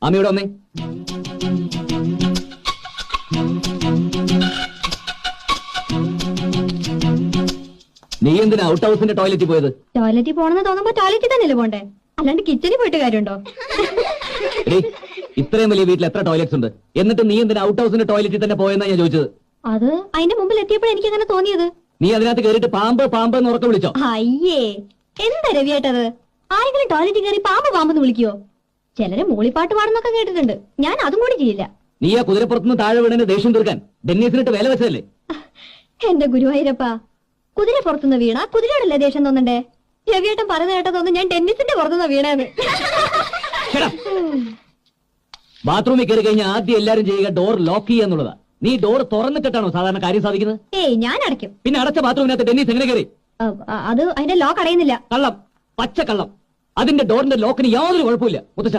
അമ്മയോട് വന്നേ. നീ എന്തിനാ ഔട്ട് ഹൗസിന്റെ ടോയ്ലറ്റിൽ പോയത്? ടോയ്ലറ്റിൽ പോണെന്ന് തോന്നുമ്പോ ടോയ്ലറ്റിൽ തന്നെയല്ലേ പോണ്ടേ, അല്ലാണ്ട് കിച്ചണിൽ പോയിട്ട് കാര്യമുണ്ടോ? ഇത്രയും വലിയ വീട്ടിൽ എത്ര ടോയ്ലറ്റ്സ് ഉണ്ട്, എന്നിട്ട് നീ എന്തിനാ ഔട്ട് ഹൗസിന്റെ ടോയ്ലറ്റിൽ തന്നെ പോയെന്നാ ഞാൻ ചോദിച്ചത്. അത് അതിന്റെ മുമ്പിൽ എത്തിയപ്പോഴും എനിക്ക് അങ്ങനെ തോന്നിയത്. നീ അതിനകത്ത് കയറിയിട്ട് പാമ്പ് പാമ്പ് എന്ന് ഉറക്കം വിളിച്ചോ? അയ്യേ, എന്താ രവിയേട്ടത്? ആരെങ്കിലും ടോയ്ലറ്റിൽ കയറി പാമ്പ് പാമ്പെന്ന് വിളിക്കോ? ചിലര് മൂളിപ്പാട്ട് പാടുന്നൊക്കെ കേട്ടിട്ടുണ്ട്, ഞാൻ അതും കൂടി ചെയ്യില്ല. നീ ആ കുതിരപ്പുറത്തുനിന്ന് താഴെ വീണന് ദേഷ്യം തീർക്കാൻ ഡെന്നീസിനിട്ട് വേല വെച്ചതല്ലേ? എന്റെ ഗുരുവായൂരപ്പ, കുതിര പുറത്തുനിന്ന് വീണ കുതിരയോടല്ലേ ദേഷ്യം തോന്നണ്ടേ? രവിയേട്ടൻ പറയുന്ന കേട്ടതൊന്നും ഞാൻ ടെന്നീസിന്റെ പുറത്തുനിന്ന് വീണേന്ന്. ബാത്റൂമിൽ കയറി കഴിഞ്ഞാൽ ആദ്യം എല്ലാരും ചെയ്യുക ഡോർ ലോക്ക് ചെയ്യുക എന്നുള്ളതാ. നീ ഡോർ തുറന്നിട്ടാണോ സാധാരണ കാര്യം സാധിക്കുന്നത്? ഏയ്, ഞാൻ അടയ്ക്കും. പിന്നെ അടച്ച ബാത്റൂമിനകത്ത് ടെന്നീസ് എങ്ങനെ കയറി? അത് അതിന്റെ ലോക്ക് അടയുന്നില്ല. കള്ളം, പച്ച കള്ളം. അതിന്റെ ഡോറിന്റെ ലോക്കിന് യാതൊരു കുഴപ്പമില്ല മുത്തച്ഛ.